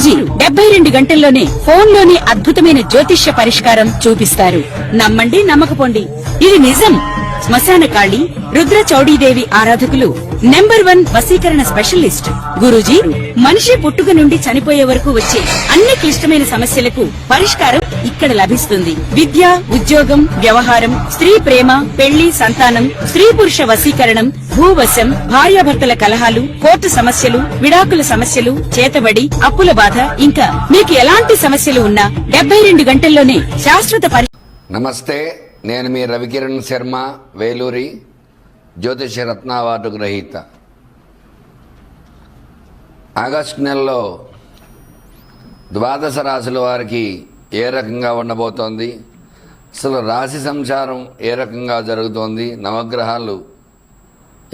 గురూజీ 72 గంటల్లోనే ఫోన్లోని అద్భుతమైన జ్యోతిష్య పరిష్కారం చూపిస్తారు. నమ్మండి, నమ్మకపోండి, ఇది నిజం. శ్మశాన కాళి రుద్ర చౌడీదేవి ఆరాధకులు నంబర్ 1 వశీకరణ స్పెషలిస్ట్. గురూజీ మనిషి పుట్టుక నుండి చనిపోయే వరకు వచ్చే అన్ని క్లిష్టమైన సమస్యలకు పరిష్కారం ఇక్కడ లభిస్తుంది. విద్య, ఉద్యోగం, వ్యవహారం, స్త్రీ ప్రేమ, పెళ్లి, సంతానం, స్త్రీ పురుష వశీకరణం, భూవశం, భార్యాభర్తల కలహాలు, కోర్టు సమస్యలు, విడాకుల సమస్యలు, చేతబడి, అప్పుల బాధ, ఇంకా మీకు ఎలాంటి సమస్యలు ఉన్నా 72 గంటల్లోనే శాశ్వత నమస్తే, నేను మీ రవికిరణ్ శర్మ, వేలూరి, జ్యోతిష రత్న అవార్డు గ్రహీత. ఆగస్టు నెలలో ద్వాదశ రాశుల వారికి ఏ రకంగా ఉండబోతోంది, అసలు రాశి సంచారం ఏ రకంగా జరుగుతోంది, నవగ్రహాలు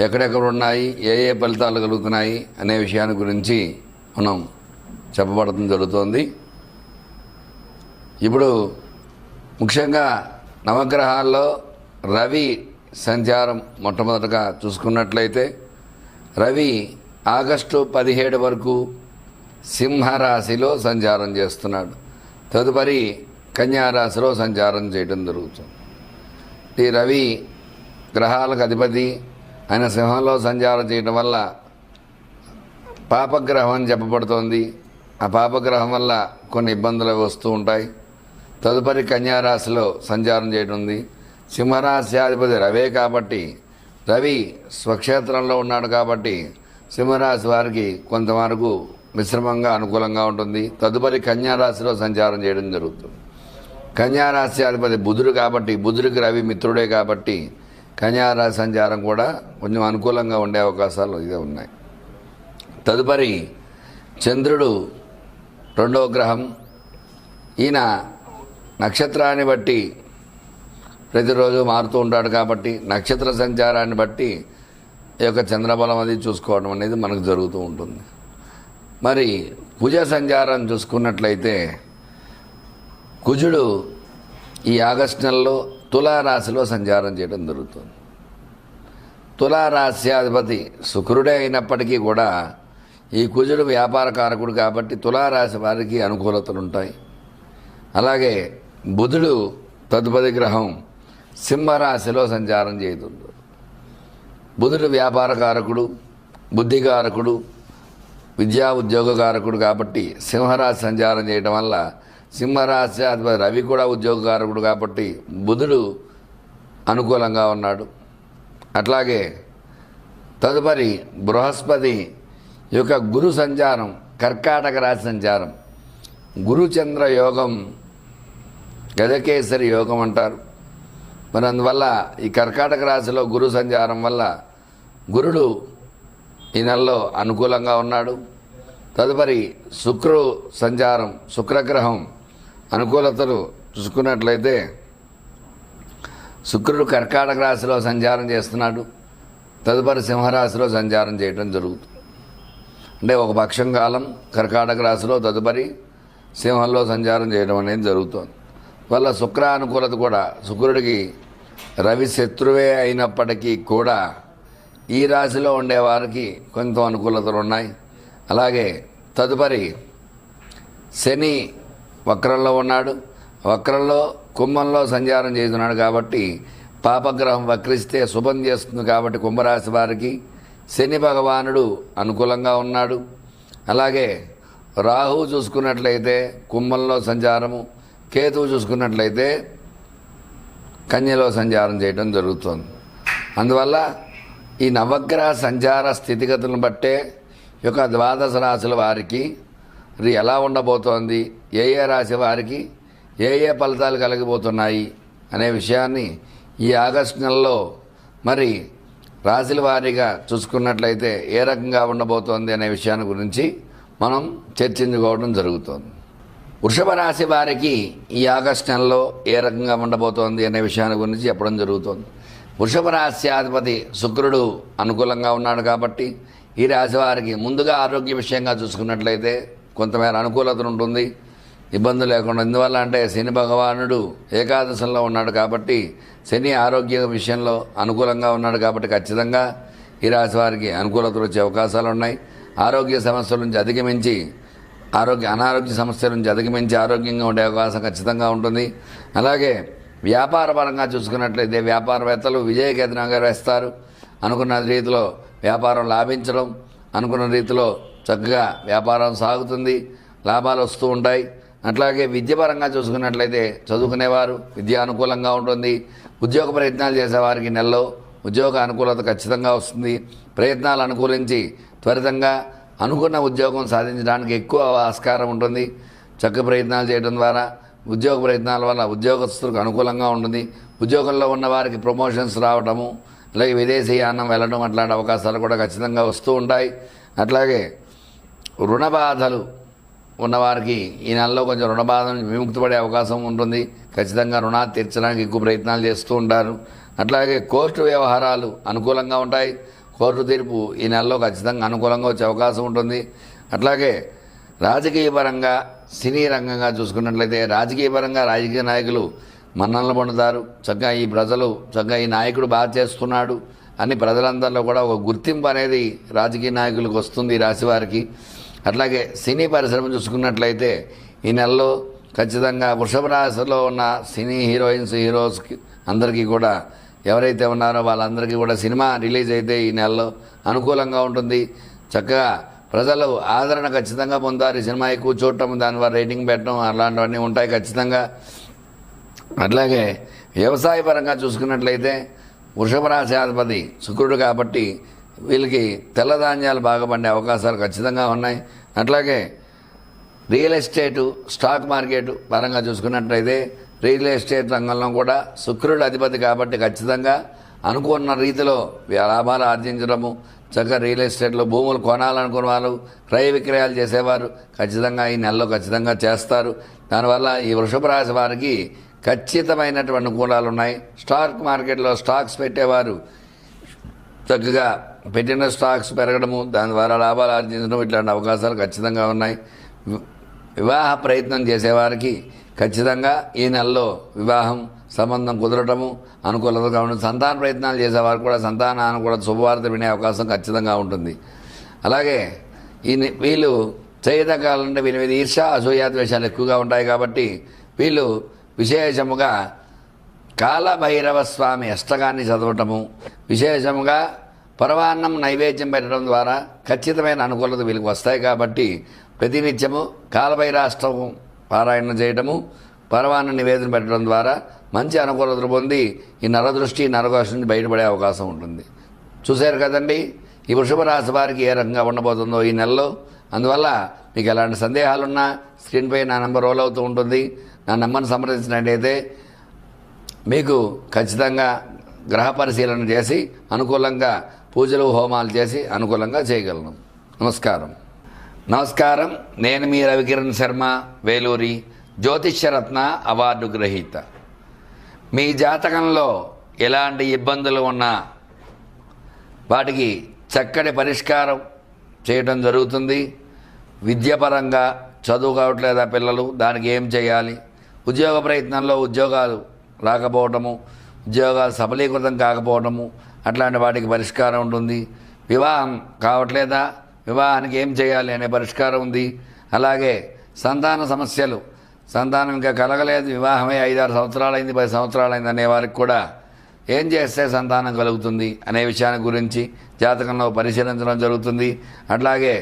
ఎక్కడెక్కడ ఉన్నాయి, ఏ ఏ ఫలితాలు కలుగుతున్నాయి అనే విషయాన్ని గురించి మనం చెప్పబడటం జరుగుతోంది. ఇప్పుడు ముఖ్యంగా నవగ్రహాల్లో రవి సంచారం మొట్టమొదటగా చూసుకున్నట్లయితే రవి ఆగస్టు 17 వరకు సింహరాశిలో సంచారం చేస్తున్నాడు. తదుపరి కన్యారాశిలో సంచారం చేయడం జరుగుతుంది. ఈ రవి గ్రహాలకు అధిపతి ఆయన సింహంలో సంచారం చేయడం వల్ల పాపగ్రహం అని చెప్పబడుతోంది. ఆ పాపగ్రహం వల్ల కొన్ని ఇబ్బందులు వస్తూ ఉంటాయి. తదుపరి కన్యారాశిలో సంచారం చేయడం ఉంది. సింహరాశ్యాధిపతి రవే కాబట్టి రవి స్వక్షేత్రంలో ఉన్నాడు కాబట్టి సింహరాశి వారికి కొంతవరకు మిశ్రమంగా అనుకూలంగా ఉంటుంది. తదుపరి కన్యారాశిలో సంచారం చేయడం జరుగుతుంది. కన్యారాశ్యాధిపతి బుధుడు కాబట్టి బుధుడికి రవి మిత్రుడే కాబట్టి కన్యారాశి సంచారం కూడా కొంచెం అనుకూలంగా ఉండే అవకాశాలు ఇదే ఉన్నాయి. తదుపరి చంద్రుడు 2వ గ్రహం. ఈయన నక్షత్రాన్ని బట్టి ప్రతిరోజు మారుతూ ఉంటాడు కాబట్టి నక్షత్ర సంచారాన్ని బట్టి ఈ యొక్క చంద్రబలం అది చూసుకోవడం అనేది మనకు జరుగుతూ ఉంటుంది. మరి కుజ సంచారం చూసుకున్నట్లయితే కుజుడు ఈ ఆగస్టు నెలలో తులారాశిలో సంచారం చేయడం జరుగుతుంది. తులారాశ్యాధిపతి శుక్రుడే అయినప్పటికీ కూడా ఈ కుజుడు వ్యాపార కారకుడు కాబట్టి తులారాశి వారికి అనుకూలతలు ఉంటాయి. అలాగే బుధుడు తదుపరి గ్రహం సింహరాశిలో సంచారం చేస్తుంది. బుధుడు వ్యాపారకారకుడు, బుద్ధికారకుడు, విద్యా ఉద్యోగకారకుడు కాబట్టి సింహరాశి సంచారం చేయడం వల్ల సింహరాశి అధిపతి రవి కూడా ఉద్యోగకారకుడు కాబట్టి బుధుడు అనుకూలంగా ఉన్నాడు. అట్లాగే తదుపరి బృహస్పతి యొక్క గురు సంచారం కర్కాటక రాశి సంచారం. గురుచంద్ర యోగం గజకేసరి యోగం అంటారు. మరి అందువల్ల ఈ కర్కాటక రాశిలో గురు సంచారం వల్ల గురుడు ఈ నెలలో అనుకూలంగా ఉన్నాడు. తదుపరి శుక్రు సంచారం, శుక్రగ్రహం అనుకూలతలు చూసుకున్నట్లయితే శుక్రుడు కర్కాటక రాశిలో సంచారం చేస్తున్నాడు. తదుపరి సింహరాశిలో సంచారం చేయడం జరుగుతుంది. అంటే ఒక పక్షం కాలం కర్కాటక రాశిలో తదుపరి సింహంలో సంచారం చేయడం అనేది జరుగుతుంది. వల్ల శుక్ర అనుకూలత కూడా శుక్రుడికి రవి శత్రువే అయినప్పటికీ కూడా ఈ రాశిలో ఉండేవారికి కొంత అనుకూలతలు ఉన్నాయి. అలాగే తదుపరి శని వక్రంలో ఉన్నాడు. వక్రంలో కుంభంలో సంచారం చేస్తున్నాడు కాబట్టి పాపగ్రహం వక్రిస్తే శుభం చేస్తుంది కాబట్టి కుంభరాశి వారికి శని భగవానుడు అనుకూలంగా ఉన్నాడు. అలాగే రాహువు చూసుకున్నట్లయితే కుంభంలో సంచారము, కేతువు చూసుకున్నట్లయితే కన్యలో సంచారం చేయడం జరుగుతుంది. అందువల్ల ఈ నవగ్రహ సంచార స్థితిగతులను బట్టే ఈ యొక్క ద్వాదశ రాశుల వారికి ఇది ఎలా ఉండబోతోంది, ఏ ఏ రాశి వారికి ఏ ఏ ఫలితాలు కలిగిపోతున్నాయి అనే విషయాన్ని ఈ ఆగస్టు నెలలో మరి రాశుల వారీగా చూసుకున్నట్లయితే ఏ రకంగా ఉండబోతోంది అనే విషయాన్ని గురించి మనం చర్చించుకోవడం జరుగుతోంది. వృషభ రాశి వారికి ఈ ఆగస్టు నెలలో ఏ రకంగా ఉండబోతోంది అనే విషయాన్ని గురించి చెప్పడం జరుగుతోంది. వృషభ రాశ్యాధిపతి శుక్రుడు అనుకూలంగా ఉన్నాడు కాబట్టి ఈ రాశి వారికి ముందుగా ఆరోగ్య విషయంగా చూసుకున్నట్లయితే కొంతమేర అనుకూలత ఉంటుంది, ఇబ్బందులు లేకుండా. ఎందువల్ల అంటే శని భగవానుడు ఏకాదశంలో ఉన్నాడు కాబట్టి శని ఆరోగ్య విషయంలో అనుకూలంగా ఉన్నాడు కాబట్టి ఖచ్చితంగా ఈ రాశి వారికి అనుకూలతలు వచ్చే అవకాశాలు ఉన్నాయి. ఆరోగ్య సమస్యల నుంచి అధిగమించి అనారోగ్య సమస్యల నుంచి అధిగమించి ఆరోగ్యంగా ఉండే అవకాశం ఖచ్చితంగా ఉంటుంది. అలాగే వ్యాపార పరంగా చూసుకున్నట్లయితే వ్యాపారవేత్తలు విజయకేతనంగా వేస్తారు. అనుకున్న రీతిలో వ్యాపారం లాభించడం, అనుకున్న రీతిలో చక్కగా వ్యాపారం సాగుతుంది, లాభాలు వస్తూ ఉంటాయి. అట్లాగే విద్యపరంగా చూసుకున్నట్లయితే చదువుకునేవారు విద్య అనుకూలంగా ఉంటుంది. ఉద్యోగ ప్రయత్నాలు చేసేవారికి నెలలో ఉద్యోగ అనుకూలత ఖచ్చితంగా వస్తుంది. ప్రయత్నాలు అనుకూలించి త్వరితంగా అనుకున్న ఉద్యోగం సాధించడానికి ఎక్కువ ఆస్కారం ఉంటుంది. చక్కగా ప్రయత్నాలు చేయడం ద్వారా ఉద్యోగ ప్రయత్నాల వల్ల ఉద్యోగస్తులకు అనుకూలంగా ఉంటుంది. ఉద్యోగంలో ఉన్న వారికి ప్రమోషన్స్ రావడము, అలాగే విదేశీయానం వెళ్ళడం అట్లాంటి అవకాశాలు కూడా ఖచ్చితంగా వస్తూ ఉంటాయి. అట్లాగే రుణ బాధలు ఉన్నవారికి ఈ నెలలో కొంచెం రుణ బాధ నుంచి విముక్తి పడే అవకాశం ఉంటుంది. ఖచ్చితంగా రుణాలు తీర్చడానికి ఎక్కువ ప్రయత్నాలు చేస్తూ ఉంటారు. అట్లాగే కోర్టు వ్యవహారాలు అనుకూలంగా ఉంటాయి. కోర్టు తీర్పు ఈ నెలలో ఖచ్చితంగా అనుకూలంగా వచ్చే అవకాశం ఉంటుంది. అట్లాగే రాజకీయపరంగా సినీ రంగంగా చూసుకున్నట్లయితే రాజకీయ నాయకులు మన్ననలు పొందుతారు. చక్కగా ఈ ప్రజలు చక్కగా ఈ నాయకుడు బాగా చేస్తున్నాడు అని ప్రజలందరిలో కూడా ఒక గుర్తింపు అనేది రాజకీయ నాయకులకు వస్తుంది ఈ రాశి వారికి. అట్లాగే సినీ పరిశ్రమ చూసుకున్నట్లయితే ఈ నెలలో ఖచ్చితంగా వృషభ రాశిలో ఉన్న సినీ హీరోస్కి అందరికీ కూడా ఎవరైతే ఉన్నారో వాళ్ళందరికీ కూడా సినిమా రిలీజ్ అయితే ఈ నెలలో అనుకూలంగా ఉంటుంది. చక్కగా ప్రజలు ఆదరణ ఖచ్చితంగా పొందారు. ఈ సినిమా ఎక్కువ చూడటం, దానివల్ల రేటింగ్ పెట్టడం అలాంటివన్నీ ఉంటాయి ఖచ్చితంగా. అట్లాగే వ్యవసాయ పరంగా చూసుకున్నట్లయితే వృషభ రాశి అధిపతి శుక్రుడు కాబట్టి వీళ్ళకి తెల్ల ధాన్యాలు బాగా పండే అవకాశాలు ఖచ్చితంగా ఉన్నాయి. అట్లాగే రియల్ ఎస్టేటు, స్టాక్ మార్కెట్ పరంగా చూసుకున్నట్లయితే రియల్ ఎస్టేట్ రంగంలో కూడా శుక్రుడు అధిపతి కాబట్టి ఖచ్చితంగా అనుకున్న రీతిలో లాభాలు ఆర్జించడము, చక్కగా రియల్ ఎస్టేట్లో భూములు కొనాలనుకున్న వాళ్ళు, క్రయ విక్రయాలు చేసేవారు ఖచ్చితంగా ఈ నెలలో ఖచ్చితంగా చేస్తారు. దానివల్ల ఈ వృషభ రాశి వారికి ఖచ్చితమైనటువంటి అనుకూలాలు ఉన్నాయి. స్టాక్ మార్కెట్లో స్టాక్స్ పెట్టేవారు చక్కగా పెట్టిన స్టాక్స్ పెరగడము, దాని ద్వారా లాభాలు ఆర్జించడం ఇట్లాంటి అవకాశాలు ఖచ్చితంగా ఉన్నాయి. వివాహ ప్రయత్నం చేసేవారికి ఖచ్చితంగా ఈ నెలలో వివాహం సంబంధం కుదరటము అనుకూలతగా ఉంటుంది. సంతాన ప్రయత్నాలు చేసేవారు కూడా సంతానాన్ని కూడా శుభవార్త వినే అవకాశం ఖచ్చితంగా ఉంటుంది. అలాగే వీళ్ళు చేయదగ్గాలంటే వీళ్ళ మీద ఈర్ష్య, అసూయాద్వేషాలు ఎక్కువగా ఉంటాయి కాబట్టి వీళ్ళు విశేషముగా కాలభైరవ స్వామి అష్టకాన్ని చదవటము, విశేషముగా పరవాన్నం నైవేద్యం పెట్టడం ద్వారా ఖచ్చితమైన అనుకూలత వీళ్ళకి వస్తాయి. కాబట్టి ప్రతినిత్యము కాలభైరాష్టమం పారాయణ చేయటము, పరవాన్న నివేదన పెట్టడం ద్వారా మంచి అనుకూలతలు పొంది ఈ నరదృష్టి నరఘోష నుంచి బయటపడే అవకాశం ఉంటుంది. చూశారు కదండి ఈ వృషభ రాశి వారికి ఏ రకంగా ఉండబోతుందో ఈ నెలలో. అందువల్ల మీకు ఎలాంటి సందేహాలున్నా స్క్రీన్పై నా నెంబర్ రోల్ అవుతూ ఉంటుంది. నా నెంబర్ని సంప్రదించినట్టయితే మీకు ఖచ్చితంగా గ్రహ పరిశీలన చేసి అనుకూలంగా పూజలు హోమాలు చేసి అనుకూలంగా చేయగలను. నమస్కారం. నేను మీ రవికిరణ్ శర్మ, వేలూరి, జ్యోతిష్యరత్న అవార్డు గ్రహీత. మీ జాతకంలో ఎలాంటి ఇబ్బందులు ఉన్నా వాటికి చక్కటి పరిష్కారం చేయడం జరుగుతుంది. విద్యాపరంగా చదువుకోవట్లేదా పిల్లలు, దానికి ఏం చేయాలి, ఉద్యోగ ప్రయత్నంలో ఉద్యోగాలు రాకపోవటము, ఉద్యోగాలు సఫలీకృతం కాకపోవటము అట్లాంటి వాటికి పరిష్కారం ఉంటుంది. వివాహం కావట్లేదా, వివాహానికి ఏం చేయాలి అనే పరిష్కారం ఉంది. అలాగే సంతాన సమస్యలు, సంతానం ఇంకా కలగలేదు, వివాహమై 5-6 సంవత్సరాలైంది, 10 సంవత్సరాలైంది అనే వారికి కూడా ఏం చేస్తే సంతానం కలుగుతుంది అనే విషయాన్ని గురించి జాతకంలో పరిశీలించడం జరుగుతుంది. అట్లాగే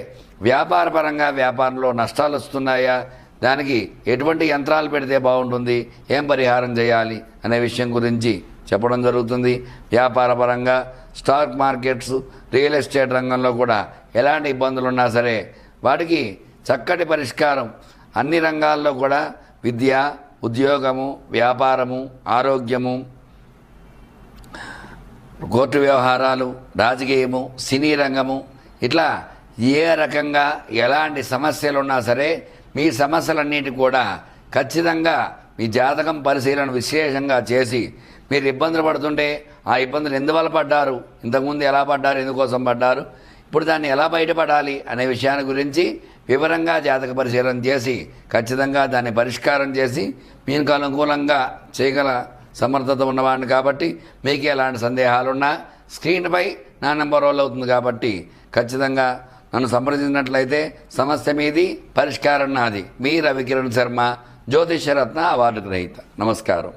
వ్యాపారపరంగా వ్యాపారంలో నష్టాలు వస్తున్నాయా, దానికి ఎటువంటి యంత్రాలు పెడితే బాగుంటుంది, ఏం పరిహారం చేయాలి అనే విషయం గురించి చెప్పడం జరుగుతుంది. వ్యాపారపరంగా స్టాక్ మార్కెట్స్, రియల్ ఎస్టేట్ రంగంలో కూడా ఎలాంటి ఇబ్బందులు ఉన్నా సరే వాటికి చక్కటి పరిష్కారం అన్ని రంగాల్లో కూడా విద్య, ఉద్యోగము, వ్యాపారము, ఆరోగ్యము, కోర్టు వ్యవహారాలు, రాజకీయము, సినీ రంగము ఇట్లా ఏ రకంగా ఎలాంటి సమస్యలు ఉన్నా సరే మీ సమస్యలన్నిటి కూడా ఖచ్చితంగా మీ జాతకం పరిశీలన విశేషంగా చేసి మీరు ఇబ్బందులు పడుతుంటే ఆ ఇబ్బందులు ఎందువల్ల పడ్డారు, ఇంతకుముందు ఎలా పడ్డారు, ఎందుకోసం పడ్డారు, ఇప్పుడు దాన్ని ఎలా బయటపడాలి అనే విషయాన్ని గురించి వివరంగా జాతక పరిశీలన చేసి ఖచ్చితంగా దాన్ని పరిష్కారం చేసి మీకు అనుకూలంగా చేయగల సమర్థత ఉన్నవాడిని కాబట్టి మీకు ఎలాంటి సందేహాలున్నా స్క్రీన్పై నా నెంబర్ రోల్ అవుతుంది కాబట్టి ఖచ్చితంగా నన్ను సంప్రదించినట్లయితే సమస్య మీది, పరిష్కారం నాది. మీ రవికిరణ్ శర్మ, జ్యోతిష్యరత్న అవార్డు గ్రహీత. నమస్కారం.